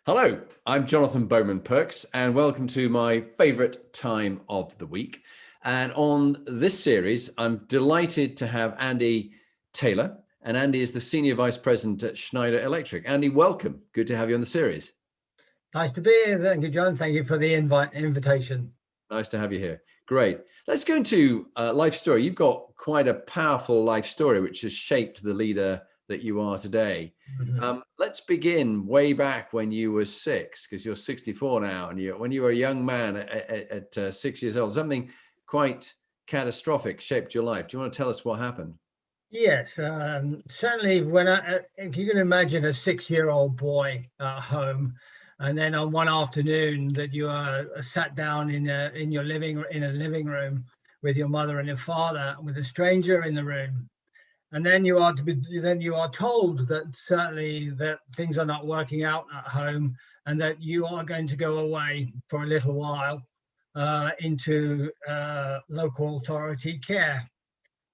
Hello, I'm Jonathan Bowman-Perks and welcome to my favourite time of the week. And on this series, I'm delighted to have Andy Taylor. And Andy is the Senior Vice President at Schneider Electric. Andy, welcome. Good to have you on the series. Nice to be here. Thank you, John. Thank you for the invitation. Nice to have you here. Great. Let's go into life story. You've got quite a powerful life story, which has shaped the leader that you are today. Mm-hmm. Let's begin way back when you were 6, because you're 64 now, and when you were a young man at 6 years old, something quite catastrophic shaped your life. Do you want to tell us what happened? Yes, certainly. If you can imagine a 6-year-old boy at home, and then on one afternoon that you are sat down in a living room with your mother and your father, with a stranger in the room. And then you are told that certainly that things are not working out at home, and that you are going to go away for a little while into local authority care.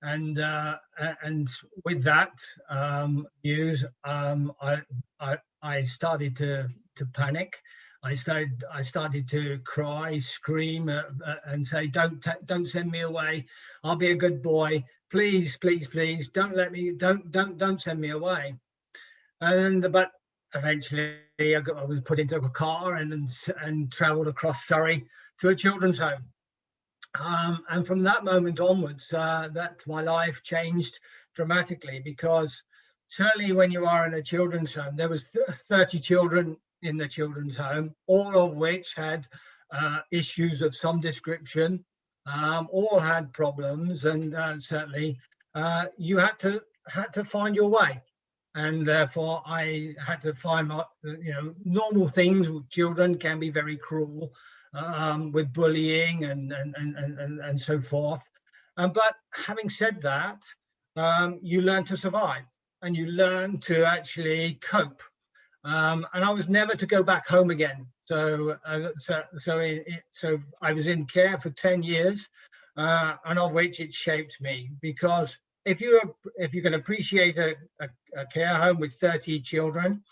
And with that news, I started to panic. I started to cry, scream, and say, "Don't send me away. I'll be a good boy. Please, please, please, don't send me away." But eventually, I was put into a car and travelled across Surrey to a children's home. And from that moment onwards, that's my life changed dramatically, because certainly when you are in a children's home, there was 30 children in the children's home, all of which had issues of some description, all had problems, and certainly you had to find your way. And therefore I had to find my, normal things. Children can be very cruel, with bullying and so forth. But having said that, you learn to survive, and you learn to actually cope. And I was never to go back home again. So I was in care for 10 years, and of which it shaped me. Because if you can appreciate a care home with 30 children,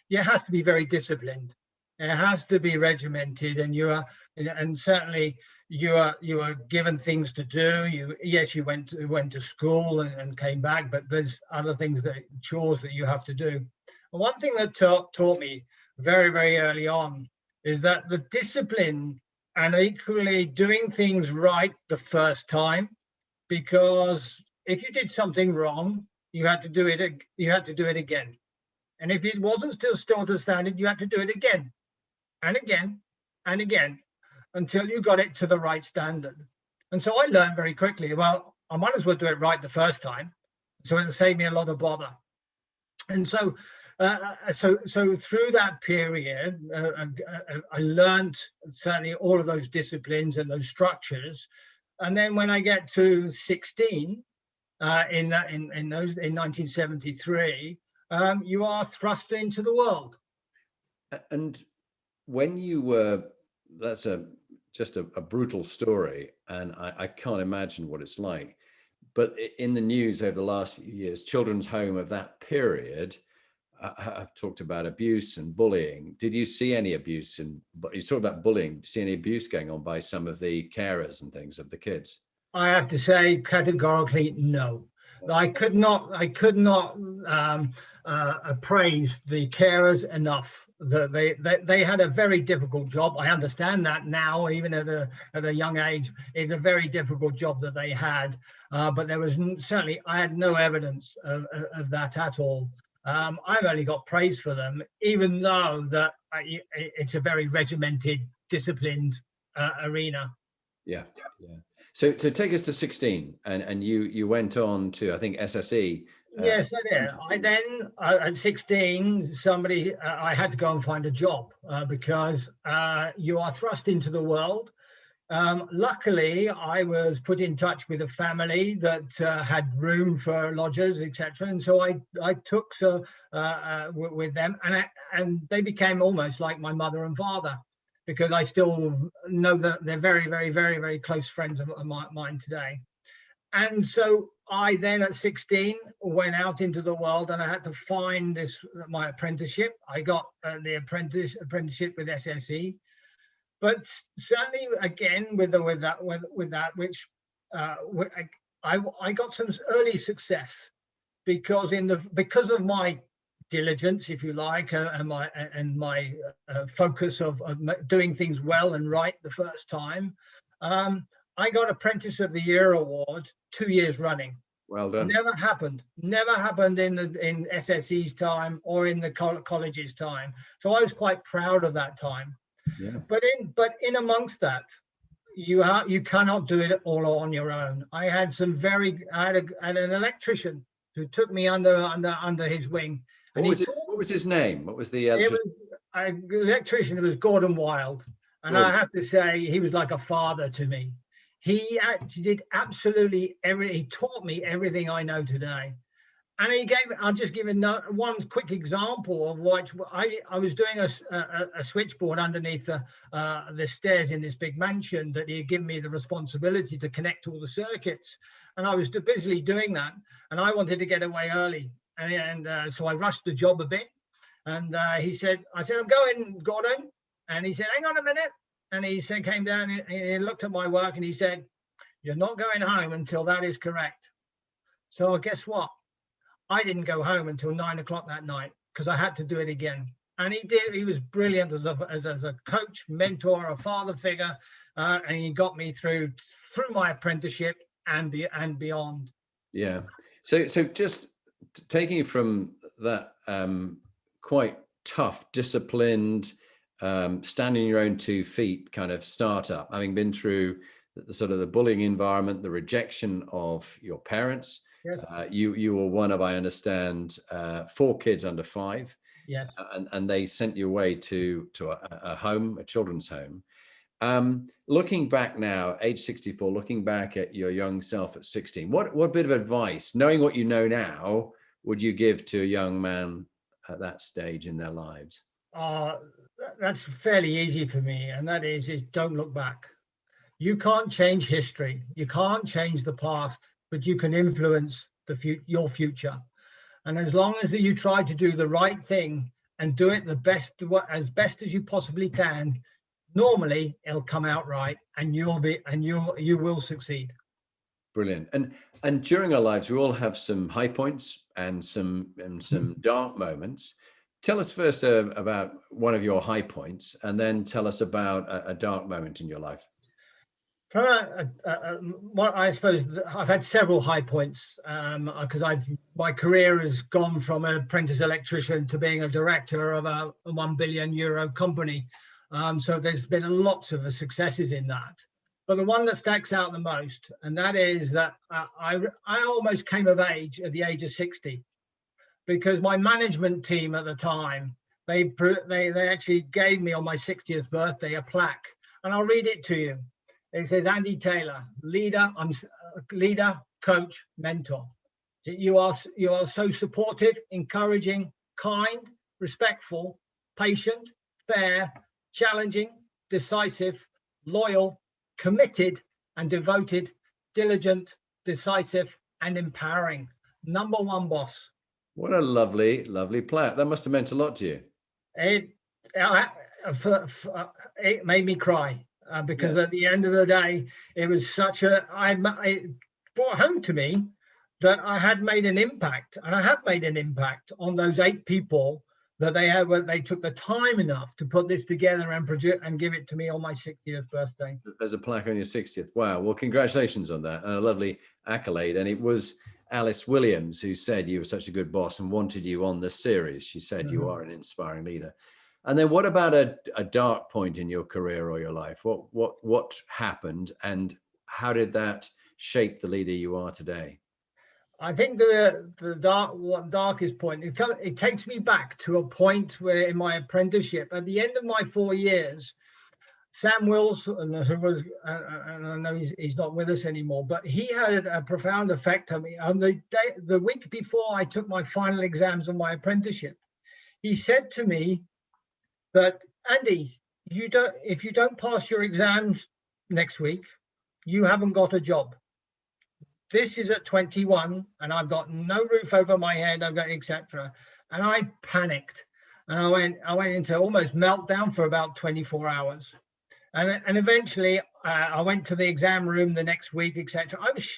you have to be very disciplined. It has to be regimented, and certainly you are given things to do. You went to school and came back, but there's other things, chores that you have to do. And one thing that taught me very, very early on is that the discipline, and equally doing things right the first time, because if you did something wrong, you had to do it again. And if it wasn't still to standard, you had to do it again and again and again until you got it to the right standard. And so I learned very quickly, well, I might as well do it right the first time, so it'll save me a lot of bother. And so through that period, I learned certainly all of those disciplines and those structures. And then when I get to 16, in 1973, you are thrust into the world. And when you were, that's just a brutal story, and I can't imagine what it's like. But in the news over the last few years, children's home of that period have talked about abuse and bullying. Did you see any abuse? But you talked about bullying. Did you see any abuse going on by some of the carers and things of the kids? I have to say categorically no. I could not praise the carers enough. They had a very difficult job. I understand that now, even at a young age, it's a very difficult job that they had. But there was certainly, I had no evidence of that at all. I've only got praise for them, even though that it's a very regimented, disciplined arena. Yeah. So take us to 16, and you went on to, I think, SSE. Yes, I did. I then, at 16, I had to go and find a job because you are thrust into the world. Luckily, I was put in touch with a family that had room for lodgers, etc. And so I took with them, and they became almost like my mother and father, because I still know that they're very, very, very, very close friends of mine today. And so I then at 16 went out into the world, and I had to find my apprenticeship. I got the apprenticeship with SSE, but certainly again with that, which I got some early success because of my diligence, if you like, and my focus of doing things well and right the first time. I got Apprentice of the Year award 2 years running. Well done. Never happened in SSE's time or in the college's time. So I was quite proud of that time. Yeah. But in amongst that, you cannot do it all on your own. I had an electrician who took me under his wing. What was his name? What was the electrician? It was an electrician. It was Gordon Wild, and I have to say he was like a father to me. He actually did absolutely everything. He taught me everything I know today. And I'll just give one quick example of what I was doing a switchboard underneath the stairs in this big mansion that he had given me the responsibility to connect all the circuits. And I was busily doing that. And I wanted to get away early. And so I rushed the job a bit. And I said, I'm going, Gordon. And he said, hang on a minute. And he came down and he looked at my work and he said, you're not going home until that is correct. So guess what? I didn't go home until 9 o'clock that night because I had to do it again. And he did. He was brilliant as a coach, mentor, a father figure. And he got me through my apprenticeship and beyond. Yeah. So just taking it from that quite tough, disciplined, standing on your own 2 feet kind of startup, having been through the sort of the bullying environment, the rejection of your parents. Yes. You were one of, I understand, 4 kids under 5. Yes. And they sent you away to a home, a children's home. Looking back now, age 64, looking back at your young self at 16, what bit of advice, knowing what you know now, would you give to a young man at that stage in their lives? That's fairly easy for me, and that is don't look back. You can't change history. You can't change the past, but you can influence your future. And as long as you try to do the right thing and do it as best as you possibly can, normally it'll come out right, and you will succeed. Brilliant. And during our lives, we all have some high points and some dark moments. Tell us first about one of your high points, and then tell us about a dark moment in your life. I suppose I've had several high points because my career has gone from an apprentice electrician to being a director of a €1 billion company. So there's been lots of successes in that. But the one that stacks out the most, and that is that I almost came of age at the age of 60, because my management team at the time, they actually gave me on my 60th birthday a plaque, and I'll read it to you. It says, Andy Taylor, leader, coach, mentor. You are so supportive, encouraging, kind, respectful, patient, fair, challenging, decisive, loyal, committed and devoted, diligent, decisive and empowering. Number 1 boss. What a lovely, lovely plaque. That must have meant a lot to you. It made me cry. Because at the end of the day, it was it brought home to me that I had made an impact, and I have made an impact on those 8 people that they took the time enough to put this together and give it to me on my 60th birthday. As a plaque on your 60th. Wow. Well, congratulations on that. A lovely accolade. And it was Alice Williams who said you were such a good boss and wanted you on this series. She said you are an inspiring leader. And then what about a dark point in your career or your life? What happened, and how did that shape the leader you are today? I think the darkest point, it takes me back to a point where in my apprenticeship, at the end of my 4 years, Sam Wilson, who was, and I know he's not with us anymore, but he had a profound effect on me. On the week before I took my final exams of my apprenticeship, he said to me that, Andy, if you don't pass your exams next week, you haven't got a job. this is at 21 and I've got no roof over my head, I've got etc. And I panicked and I went into almost meltdown for about 24 hours. And eventually I went to the exam room the next week, etc. I was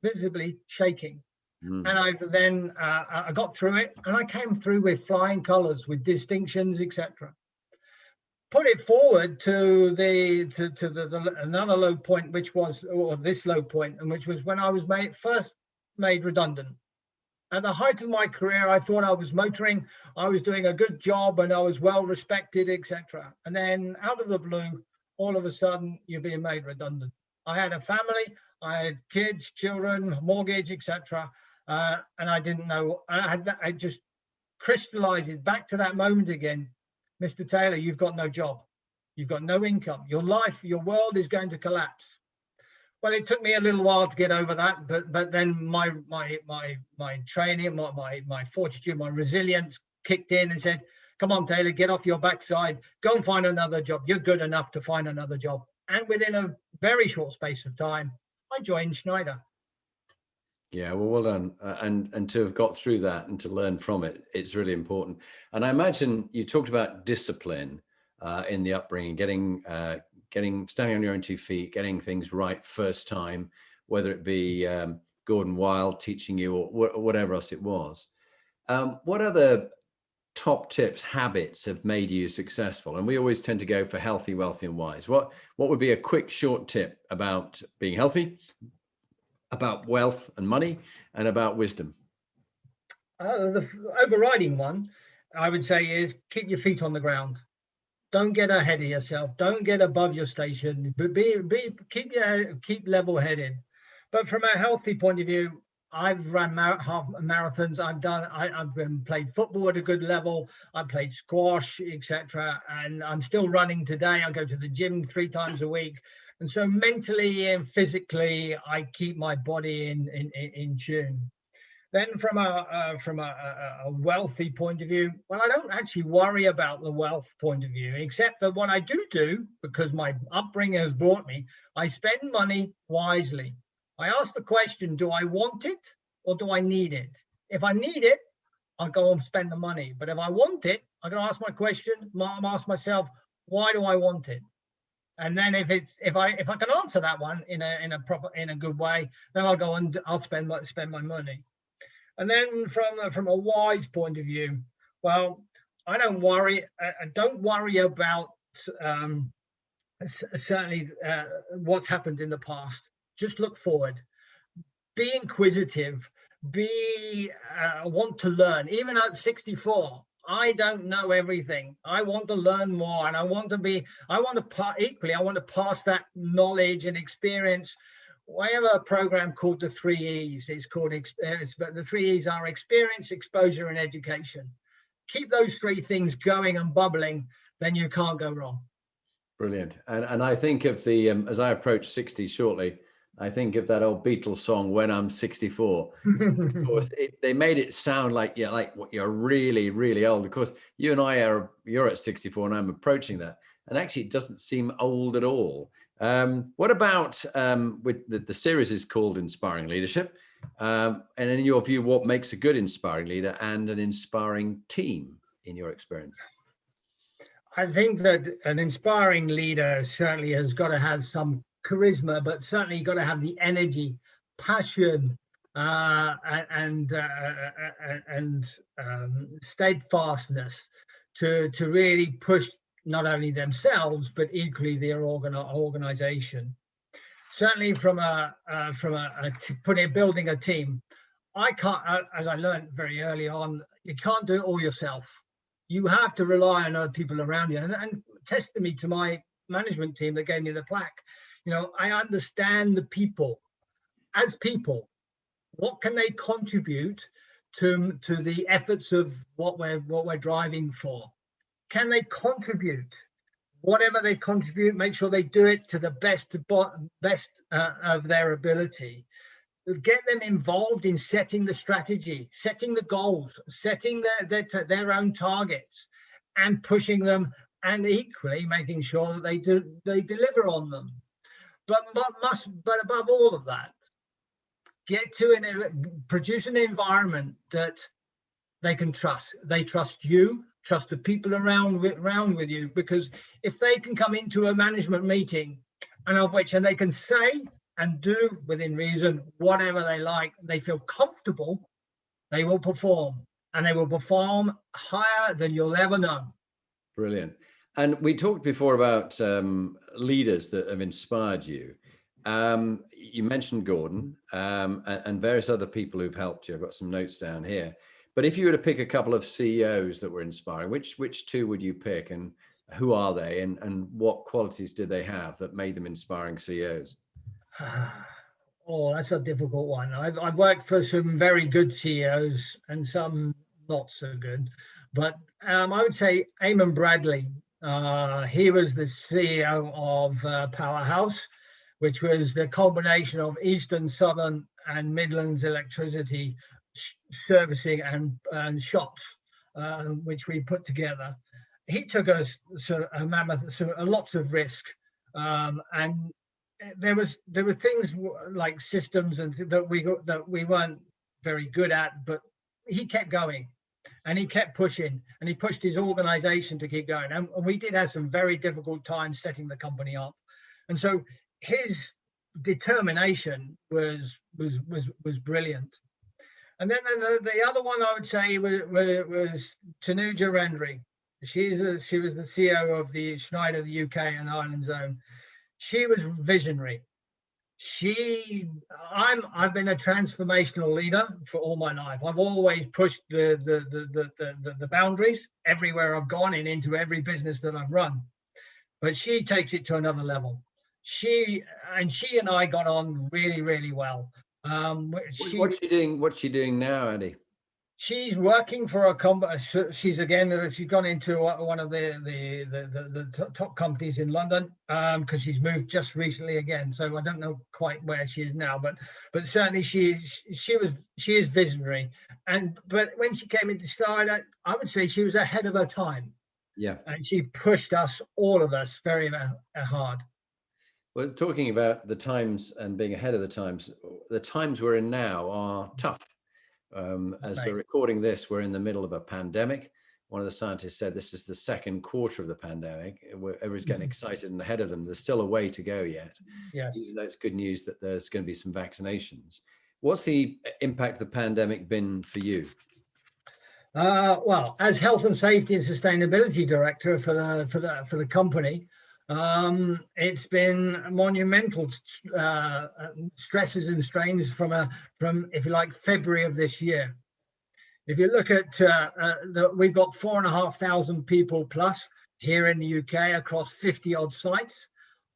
visibly shaking. And I got through it and I came through with flying colors, with distinctions, etc. Put it forward to another low point, which was, or this low point, and which was when I was first made redundant. At the height of my career, I thought I was motoring, I was doing a good job, and I was well respected, etc. And then out of the blue, all of a sudden, you're being made redundant. I had a family, I had kids, children, mortgage, etc. And I didn't know. I just crystallized it back to that moment again. Mr. Taylor, you've got no job. You've got no income. Your life, your world is going to collapse. Well, it took me a little while to get over that, but then my training, my fortitude, my resilience kicked in and said, come on, Taylor, get off your backside, go and find another job. You're good enough to find another job. And within a very short space of time, I joined Schneider. Yeah, well done. And to have got through that and to learn from it, it's really important. And I imagine you talked about discipline in the upbringing, standing on your own 2 feet, getting things right first time, whether it be Gordon Wilde teaching you or whatever else it was. What other top tips, habits have made you successful? And we always tend to go for healthy, wealthy, and wise. What would be a quick, short tip about being healthy, about wealth and money, and about wisdom? The overriding one, I would say, is keep your feet on the ground. Don't get ahead of yourself. Don't get above your station. But keep level-headed. But from a healthy point of view, I've run half marathons. I've played football at a good level. I played squash, etc. And I'm still running today. I go to the gym 3 times a week. And so mentally and physically, I keep my body in tune. Then from a wealthy point of view, well, I don't actually worry about the wealth point of view, except that what I do, because my upbringing has brought me, I spend money wisely. I ask the question, do I want it or do I need it? If I need it, I'll go and spend the money. But if I want it, I'm going to ask my question, ask myself, why do I want it? And then if I can answer that one in a good way, then I'll go and I'll spend my money. And then from a wise point of view, well, I don't worry about certainly what's happened in the past. Just look forward. Be inquisitive. Want to learn. Even at 64, I don't know everything. I want to learn more, and I want to pass that knowledge and experience. I have a program called the 3 E's. It's called experience, but the 3 E's are experience, exposure, and education. Keep those 3 things going and bubbling, then you can't go wrong. Brilliant. And I think of the, as I approach 60 shortly, I think of that old Beatles song, When I'm 64. Of course, they made it sound like you're really, really old. Of course, you and you're at 64 and I'm approaching that. And actually, it doesn't seem old at all. What about, with the series is called Inspiring Leadership. And in your view, what makes a good inspiring leader and an inspiring team in your experience? I think that an inspiring leader certainly has got to have some charisma, but certainly got to have the energy, passion, and steadfastness to really push not only themselves but equally their organization. Certainly, building a team, I can't. As I learned very early on, you can't do it all yourself. You have to rely on other people around you, and testimony to my management team that gave me the plaque. I understand the people as people. What can they contribute to the efforts of what we're driving for? Can they contribute? Whatever they contribute, make sure they do it to the best of their ability. Get them involved in setting the strategy, setting the goals, setting their own targets, and pushing them, and equally making sure that they deliver on them. But above all of that, produce an environment that they can trust. They trust you, trust the people around with you, because if they can come into a management meeting and they can say and do within reason whatever they like, they feel comfortable, they will perform, and they will perform higher than you'll ever know. Brilliant. And we talked before about leaders that have inspired you. You mentioned Gordon and various other people who've helped you. I've got some notes down here. But if you were to pick a couple of CEOs that were inspiring, which two would you pick, and who are they, and what qualities did they have that made them inspiring CEOs? Oh, that's a difficult one. I've worked for some very good CEOs and some not so good. But I would say Eamon Bradley. He was the CEO of Powerhouse, which was the combination of Eastern, Southern, and Midlands electricity servicing and shops, which we put together. He took us lots of risk, and there were things like systems and that we weren't very good at, but he kept going. And he kept pushing, and he pushed his organization to keep going. And we did have some very difficult times setting the company up. And so his determination was brilliant. And then the other one I would say was Tanuja Rendry. She was the CEO of the Schneider, the UK and Ireland zone. She was visionary. I've been a transformational leader for all my life. I've always pushed the boundaries everywhere I've gone into every business that I've run. But she takes it to another level. She and I got on really, really well. What's she doing now, Andy? She's working for a company. She's gone into one of the top companies in London because she's moved just recently again. So I don't know quite where she is now, but certainly she is visionary. But when she came into Schneider, I would say she was ahead of her time. Yeah, and she pushed all of us very hard. Well, talking about the times and being ahead of the times we're in now are tough. As we're recording this, we're in the middle of a pandemic. One of the scientists said this is the second quarter of the pandemic. Everyone's getting excited and ahead of them. There's still a way to go yet. Yes. Even though it's good news that there's going to be some vaccinations. What's the impact of the pandemic been for you? Well, as health and safety and sustainability director for the company, it's been monumental stresses and strains from if you like February of this year. If you look at we've got 4,500 people plus here in the UK across 50 odd sites,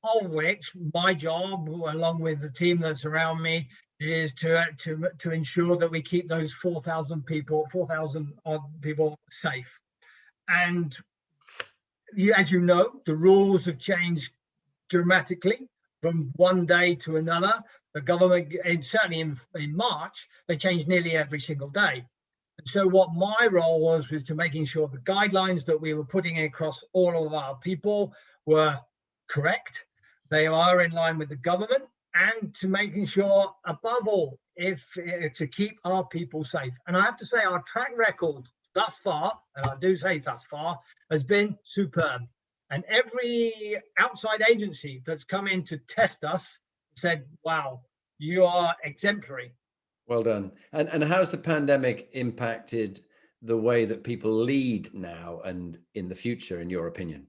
of which my job, along with the team that's around me, is to ensure that we keep those 4,000 odd people safe. And as you know, the rules have changed dramatically from one day to another. The government, and certainly in March, they changed nearly every single day. And so what my role was to making sure the guidelines that we were putting across all of our people were correct. They are in line with the government, and to making sure, above all, to keep our people safe. And I have to say, our track record thus far, and I do say thus far, has been superb. And every outside agency that's come in to test us said, wow, you are exemplary. Well done. And how's the pandemic impacted the way that people lead now and in the future, in your opinion?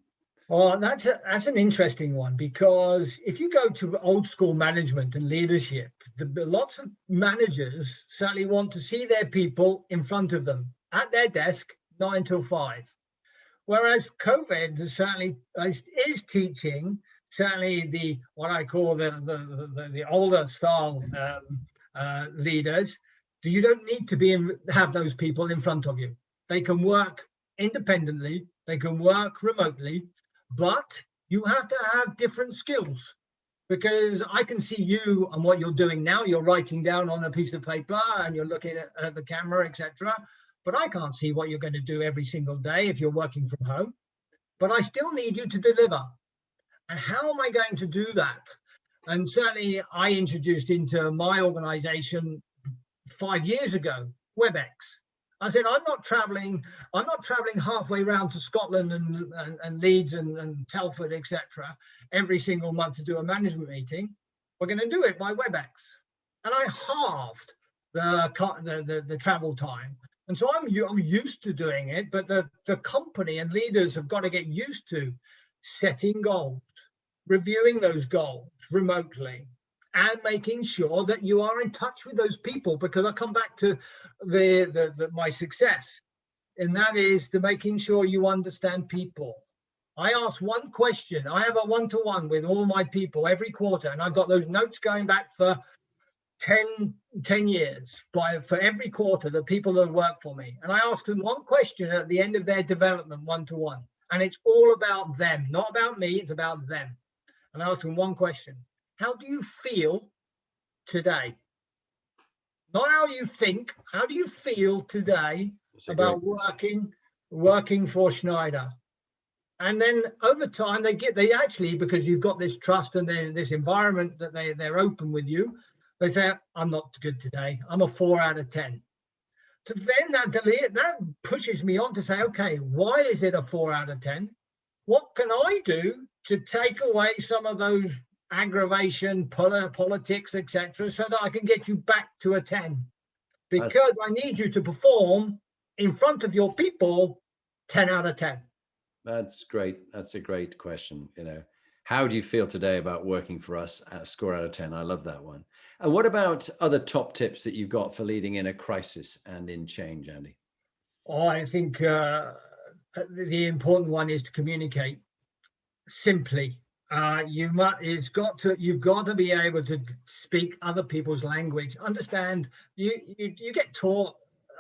Well, that's an interesting one, because if you go to old school management and leadership, lots of managers certainly want to see their people in front of them at their desk 9 till 5. Whereas COVID certainly is teaching certainly what I call the older style leaders. You don't need to have those people in front of you. They can work independently. They can work remotely. But you have to have different skills, because I can see you and what you're doing now. You're writing down on a piece of paper and you're looking at the camera, etc. But I can't see what you're going to do every single day if you're working from home. But I still need you to deliver. And how am I going to do that? And certainly I introduced into my organization 5 years ago, WebEx. I said, I'm not traveling halfway around to Scotland and Leeds and Telford, etc., every single month to do a management meeting. We're going to do it by WebEx. And I halved the travel time. And so I'm used to doing it, but the company and leaders have got to get used to setting goals, reviewing those goals remotely, and making sure that you are in touch with those people. Because I come back to my success, and that is to making sure you understand people. I ask one question. I have a one-to-one with all my people every quarter, and I've got those notes going back for 10 years for every quarter, the people that work for me. And I ask them one question at the end of their development one-to-one, and it's all about them, not about me, it's about them. And I ask them one question: how do you feel today? Not how you think, how do you feel today about working for Schneider? And then over time, they actually, because you've got this trust and this environment that they're open with you, they say, I'm not good today. I'm a 4 out of 10. So then that pushes me on to say, okay, why is it a 4 out of 10? What can I do to take away some of those aggravation, politics, etc., so that I can get you back to a 10? Because I need you to perform in front of your people 10 out of 10. That's great. That's a great question. How do you feel today about working for us at a score out of 10? I love that one. And what about other top tips that you've got for leading in a crisis and in change, Andy? Oh, I think the important one is to communicate simply. You've got to be able to speak other people's language. Understand. You get taught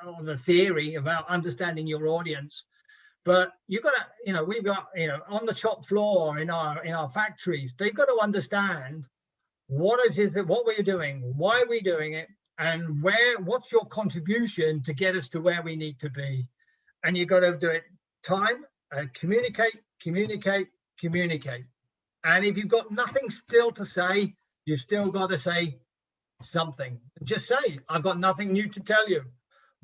on the theory about understanding your audience, but you've got to, we've got, on the shop floor in our factories, they've got to understand what we're doing, why we're doing it, and what's your contribution to get us to where we need to be. And you've got to do it communicate. And if you've got nothing still to say, you've still got to say something. Just say, I've got nothing new to tell you.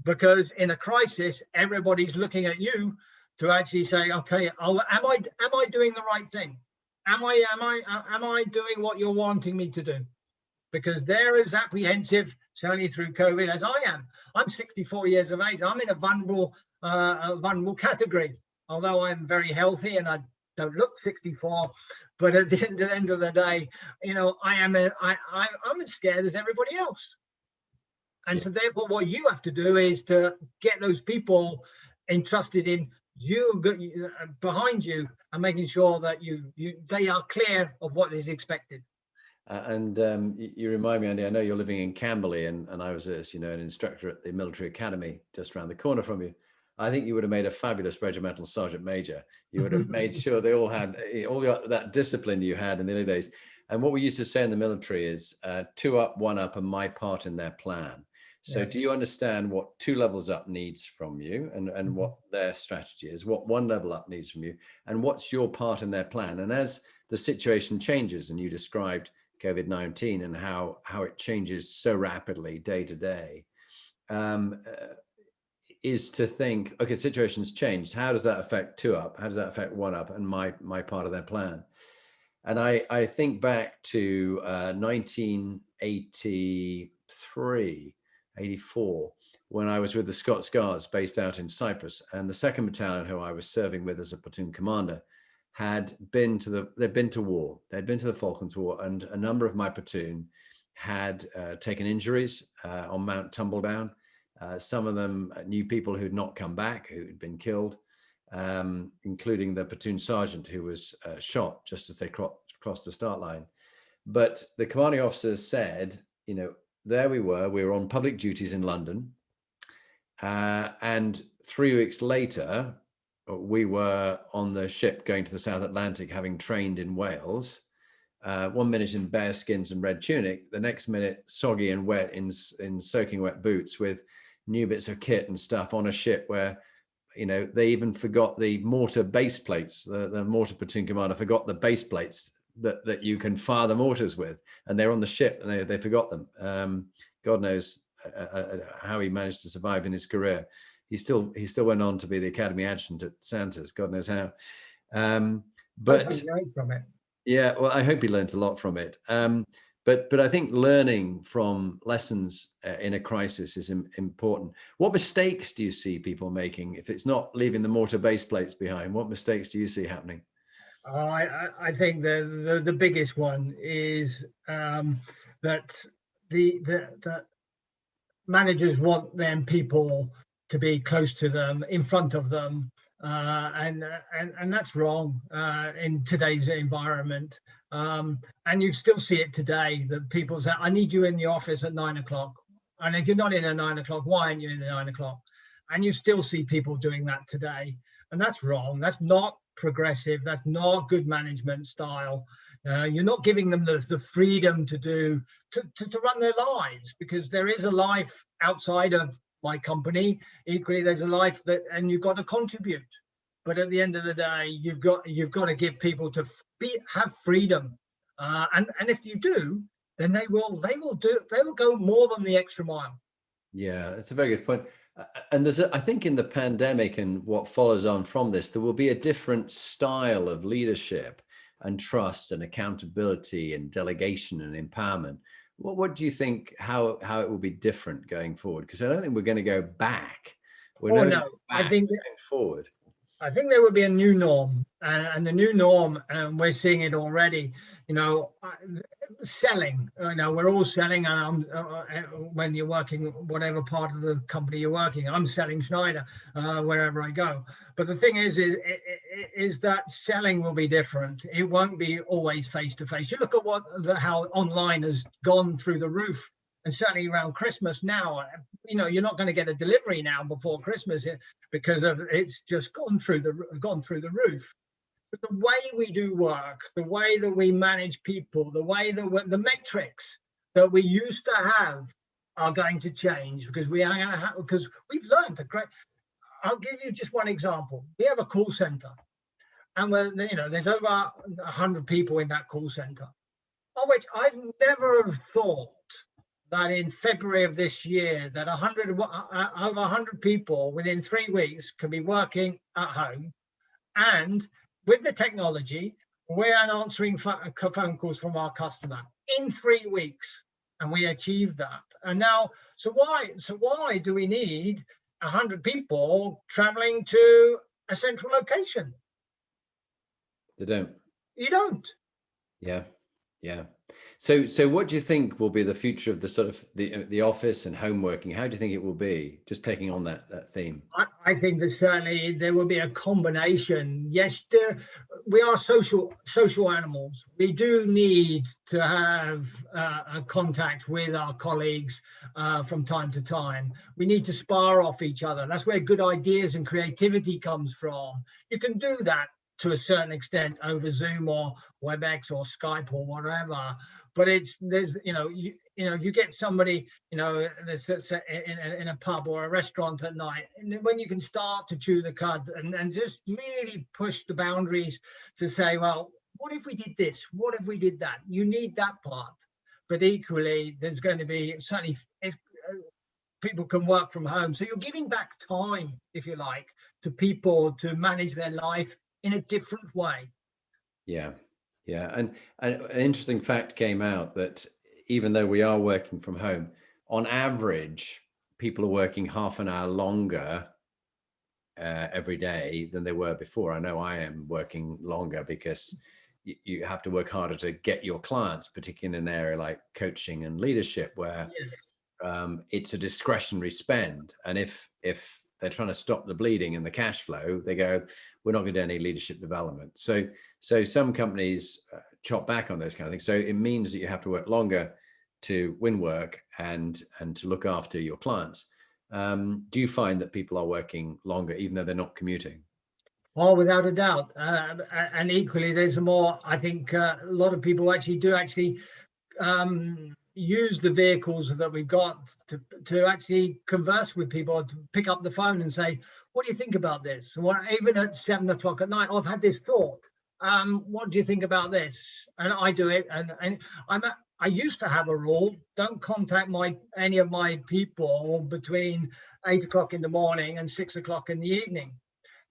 Because in a crisis, everybody's looking at you to actually say, okay, am I doing the right thing? Am I doing what you're wanting me to do? Because they're as apprehensive, certainly through COVID, as I am. I'm 64 years of age. I'm in a vulnerable category, although I'm very healthy and I don't look 64. But at the end of the day, I'm as scared as everybody else. And so therefore, what you have to do is to get those people entrusted in you behind you and making sure that they are clear of what is expected. You remind me, Andy, I know you're living in Camberley, and I was, as you know, an instructor at the military academy just around the corner from you. I think you would have made a fabulous regimental sergeant major. You would have made sure they all had all that discipline you had in the early days. And what we used to say in the military is 2 up, 1 up, and my part in their plan. So do you understand what 2 levels up needs from you and what their strategy is, what 1 level up needs from you, and what's your part in their plan? And as the situation changes, and you described COVID-19 and how it changes so rapidly day to day, is to think, okay, situation's changed. How does that affect 2 up? How does that affect 1 up and my part of their plan? And I think back to 1983, 84, when I was with the Scots Guards based out in Cyprus, and the 2nd Battalion, who I was serving with as a platoon commander, they'd been to war. They'd been to the Falklands War, and a number of my platoon had taken injuries on Mount Tumbledown. Some of them knew people who'd not come back, who'd been killed, including the platoon sergeant who was shot just as they crossed the start line. But the commanding officer said, there we were on public duties in London. And 3 weeks later, we were on the ship going to the South Atlantic, having trained in Wales. 1 minute in bear skins and red tunic, the next minute soggy and wet in soaking wet boots with new bits of kit and stuff on a ship where, they even forgot the mortar base plates. The mortar platoon commander forgot the base plates that you can fire the mortars with, and they're on the ship and they forgot them. God knows how he managed to survive in his career. He still went on to be the Academy Adjutant at Santa's. God knows how. But from it. yeah, well, I hope he learned a lot from it. But I think learning from lessons in a crisis is important. What mistakes do you see people making? If it's not leaving the mortar base plates behind, what mistakes do you see happening? I think the biggest one is that the managers want them people to be close to them, in front of them, and that's wrong in today's environment. And you still see it today that people say, "I need you in the office at 9 o'clock," and if you're not in at 9 o'clock, why aren't you in at 9 o'clock? And you still see people doing that today, and that's wrong. That's not progressive. That's not good management style. You're not giving them the freedom to run their lives, because there is a life outside of my company. Equally, there's a life and you've got to contribute. But at the end of the day, you've got to give people to have freedom. And if you do, then they will go more than the extra mile. Yeah, that's a very good point. And I think in the pandemic and what follows on from this, there will be a different style of leadership and trust and accountability and delegation and empowerment. What do you think, how it will be different going forward? Because I don't think we're going to go back. I think going forward. I think there will be a new norm, and the new norm, and we're seeing it already. Selling. We're all selling, and when you're working, whatever part of the company you're working, I'm selling Schneider wherever I go. But the thing is that selling will be different. It won't be always face to face. You look at how online has gone through the roof, and certainly around Christmas now. You're not going to get a delivery now before Christmas because it's just gone through the roof. But the way we do work, the way that we manage people, the way that the metrics that we used to have are going to change, because we've learned to create. I'll give you just one example. We have a call center, and there's over 100 people in that call center, of which I've never have thought that in February of this year that over 100 people within 3 weeks can be working at home, and with the technology, we're answering phone calls from our customer in 3 weeks, and we achieved that. And now, so why do we need 100 people traveling to a central location? They don't. You don't. Yeah. So what do you think will be the future of the sort of the office and home working? How do you think it will be? Just taking on that theme. I think that certainly there will be a combination. Yes, we are social animals. We do need to have a contact with our colleagues from time to time. We need to spar off each other. That's where good ideas and creativity comes from. You can do that to a certain extent over Zoom or WebEx or Skype or whatever, but you get somebody in a pub or a restaurant at night, and when you can start to chew the cud and just really push the boundaries to say, well, what if we did this? What if we did that? You need that part, but equally there's going to be certainly people can work from home, so you're giving back time, if you like, to people to manage their life in a different way. Yeah. And an interesting fact came out that even though we are working from home, on average, people are working half an hour longer every day than they were before. I know I am working longer because you have to work harder to get your clients, particularly in an area like coaching and leadership, where it's a discretionary spend. And if they're trying to stop the bleeding and the cash flow, they go, we're not going to do any leadership development. So some companies chop back on those kind of things. So it means that you have to work longer to win work and to look after your clients. Do you find that people are working longer, even though they're not commuting? Oh, without a doubt. And equally, there's more, I think a lot of people actually use the vehicles that we've got to actually converse with people, to pick up the phone and say, what do you think about this? Even at 7 o'clock at night, I've had this thought. what do you think about this? And I do it. And I used to have a rule: don't contact any of my people between 8 o'clock in the morning and 6 o'clock in the evening.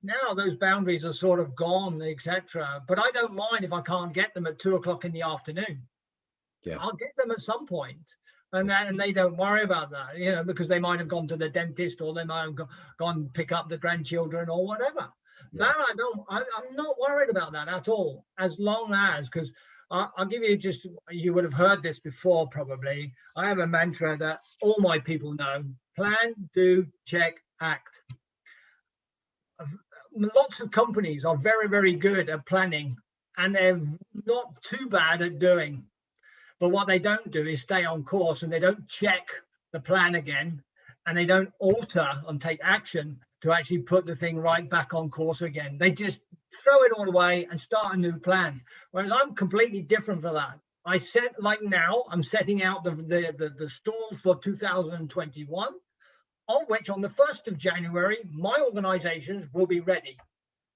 Now those boundaries are sort of gone, etc. But I don't mind if I can't get them at 2 o'clock in the afternoon. Yeah. I'll get them at some point. And they don't worry about that, because they might have gone to the dentist, or they might have gone pick up the grandchildren or whatever. Yeah. That I'm not worried about that at all, as long as, because I'll give you you would have heard this before probably. I have a mantra that all my people know: plan, do, check, act. Lots of companies are very, very good at planning, and they're not too bad at doing. But what they don't do is stay on course, and they don't check the plan again, and they don't alter and take action to actually put the thing right back on course again. They just throw it all away and start a new plan. Whereas I'm completely different for that. Now I'm setting out the stall for 2021, on which on the 1st of January, my organizations will be ready.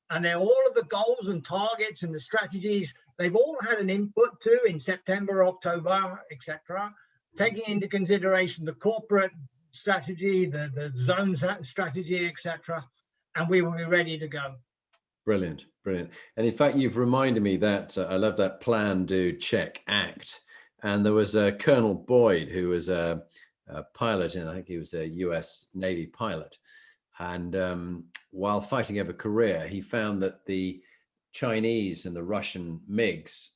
And they're all of the goals and targets and the strategies they've all had an input to in September, October, etc., taking into consideration the corporate strategy, the zone strategy, etc., and we will be ready to go. Brilliant, brilliant. And in fact, you've reminded me that I love that plan, do, check, act. And there was Colonel Boyd, who was a pilot, and I think he was a US Navy pilot. And while fighting over Korea, he found that the Chinese and the Russian MiGs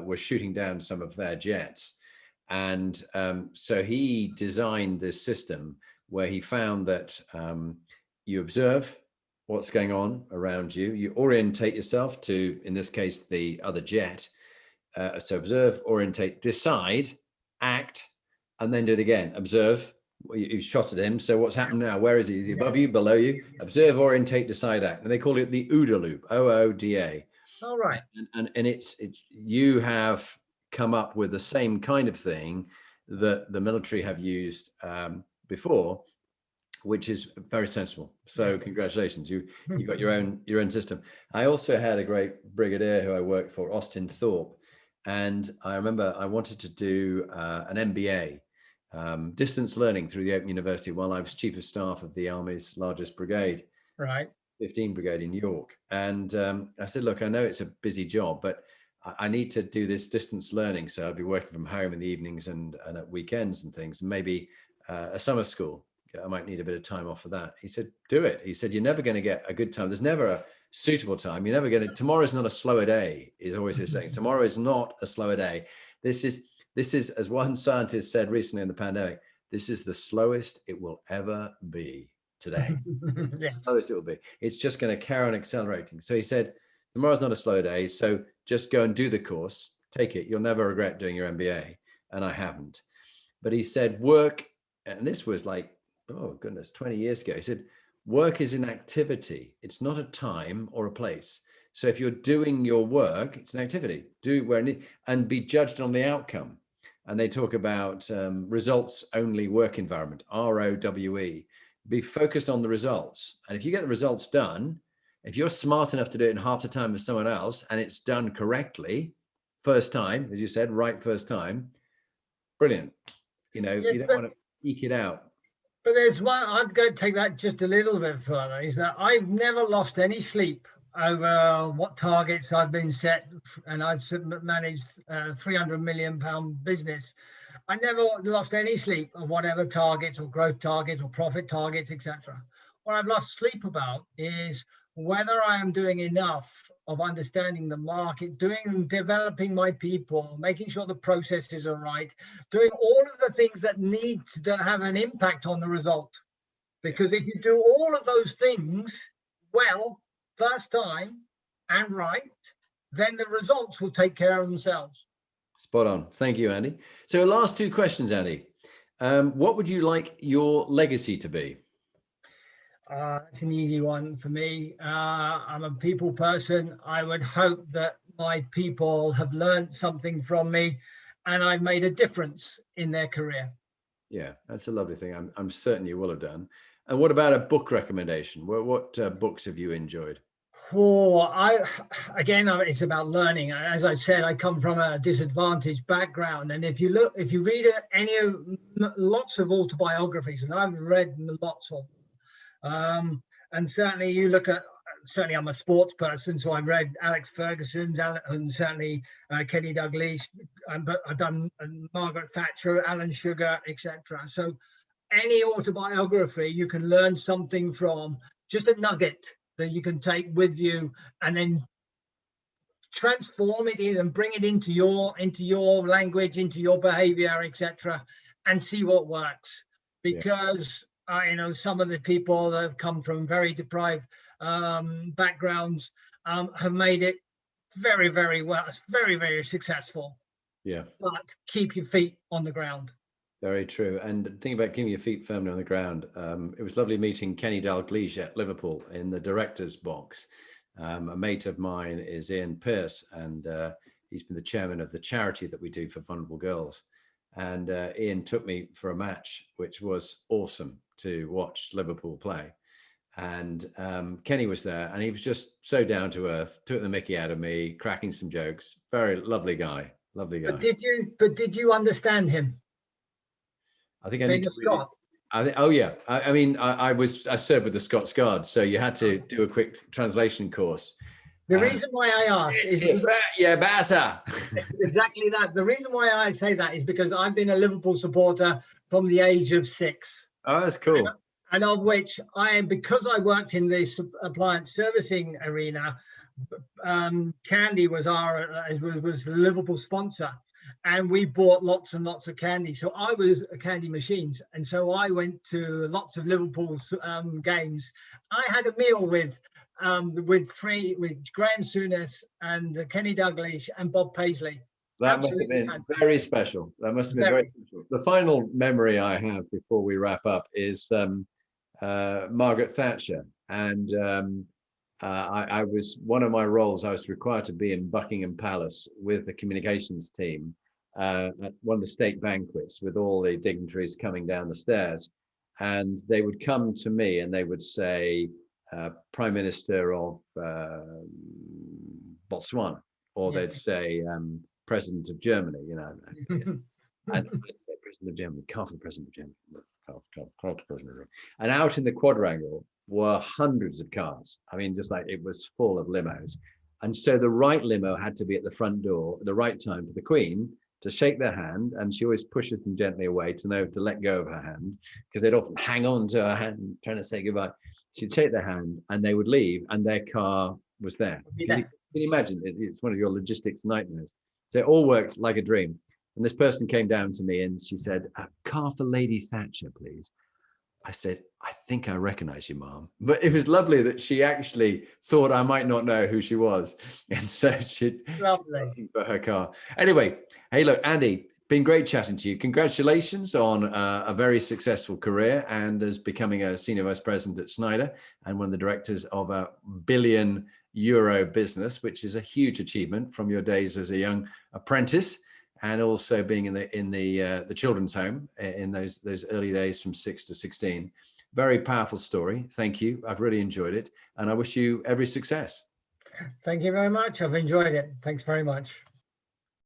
were shooting down some of their jets. And so he designed this system where he found that you observe what's going on around you, you orientate yourself to, in this case, the other jet. So observe, orientate, decide, act, and then do it again. Observe, you shot at him. So what's happened now? Where is he? Is he above you, below you? Observe, orientate, decide, act. And they call it the OODA loop, OODA. All right. And it's you have come up with the same kind of thing that the military have used before, which is very sensible. So congratulations, you got your own system. I also had a great brigadier who I worked for, Austin Thorpe, and I remember I wanted to do an MBA, distance learning through the Open University, while I was chief of staff of the Army's largest brigade, right, 15 Brigade in York. And I said, look, I know it's a busy job, but I need to do this distance learning. So I'll be working from home in the evenings and at weekends and things, maybe a summer school. I might need a bit of time off for that. He said, do it. He said, you're never going to get a good time. There's never a suitable time. You're never going to, tomorrow's not a slower day, is always his saying. Tomorrow is not a slower day. This is, as one scientist said recently in the pandemic, this is the slowest it will ever be today. Yeah. Slowest it will be. It's just going to carry on accelerating. So he said, tomorrow's not a slow day. So just go and do the course, take it. You'll never regret doing your MBA. And I haven't. But he said, work, and this was like, oh goodness, 20 years ago. He said, work is an activity. It's not a time or a place. So if you're doing your work, it's an activity. Do it where it needs, and be judged on the outcome. And they talk about results only work environment, ROWE. Be focused on the results. And if you get the results done, if you're smart enough to do it in half the time as someone else, and it's done correctly, first time, as you said, right first time, brilliant. You know, yes, you don't want to eke it out. But there's one, I'd go take that just a little bit further, is that I've never lost any sleep over what targets I've been set, and I've managed a £300 million business. I never lost any sleep of whatever targets or growth targets or profit targets, etc. What I've lost sleep about is whether I am doing enough of understanding the market, developing my people, making sure the processes are right, doing all of the things that need to have an impact on the result. Because if you do all of those things well, first time and right, then the results will take care of themselves. Spot on. Thank you, Andy. So last two questions, Andy. What would you like your legacy to be? It's an easy one for me. I'm a people person. I would hope that my people have learned something from me and I've made a difference in their career. Yeah, that's a lovely thing. I'm certain you will have done. And what about a book recommendation? What books have you enjoyed? It's about learning. As I said, I come from a disadvantaged background, and if you read lots of autobiographies, and I've read lots of and certainly you look at, certainly I'm a sports person, so I've read Alex Ferguson's and certainly Kenny Dalglish, but I've done Margaret Thatcher, Alan Sugar, etc. So any autobiography you can learn something from, just a nugget that you can take with you and then transform it in and bring it into your language, into your behavior, etc., and see what works. Because some of the people that have come from very deprived backgrounds have made it very, very well. It's very, very successful. Yeah. But keep your feet on the ground. Very true. And think about keeping your feet firmly on the ground. It was lovely meeting Kenny Dalglish at Liverpool in the director's box. A mate of mine is Ian Pearce, and he's been the chairman of the charity that we do for vulnerable girls. And Ian took me for a match, which was awesome to watch Liverpool play. And Kenny was there, and he was just so down to earth, took the mickey out of me, cracking some jokes. Very lovely guy, lovely guy. But did you understand him? I think I need to Scot. Oh yeah. I served with the Scots Guards, so you had to do a quick translation course. The reason why I asked is Bassa. Exactly that. The reason why I say that is because I've been a Liverpool supporter from the age of 6. Oh, that's cool. And of which because I worked in this appliance servicing arena, Candy was the Liverpool sponsor, and we bought lots and lots of candy. So I was candy machines, and so I went to lots of Liverpool's games. I had a meal with Graham Souness and Kenny Dalglish and Bob Paisley. That must have been very special. That must have been very special. The final memory I have before we wrap up is Margaret Thatcher, and I was, one of my roles, I was required to be in Buckingham Palace with the communications team at one of the state banquets with all the dignitaries coming down the stairs, and they would come to me and they would say, Prime Minister of Botswana, or they'd say President of Germany, and President of Germany, can't the President of Germany, can't the President of Germany. And out in the quadrangle were hundreds of cars. I mean, just like it was full of limos. And so the right limo had to be at the front door at the right time for the Queen to shake their hand, and she always pushes them gently away to know to let go of her hand, because they'd often hang on to her hand trying to say goodbye. She'd shake their hand and they would leave, and their car was there. Can you imagine? It's one of your logistics nightmares. So it all worked like a dream. And this person came down to me and she said, "A car for Lady Thatcher, please." I said, "I think I recognize you, Mom." But it was lovely that she actually thought I might not know who she was. And so she was asking for her car. Anyway, hey, look, Andy, been great chatting to you. Congratulations on a very successful career, and as becoming a senior vice president at Schneider and one of the directors of a €1 billion business, which is a huge achievement from your days as a young apprentice, and also being in the children's home in those early days from 6 to 16. Very powerful story. Thank you. I've really enjoyed it, and I wish you every success. Thank you very much. I've enjoyed it. Thanks very much.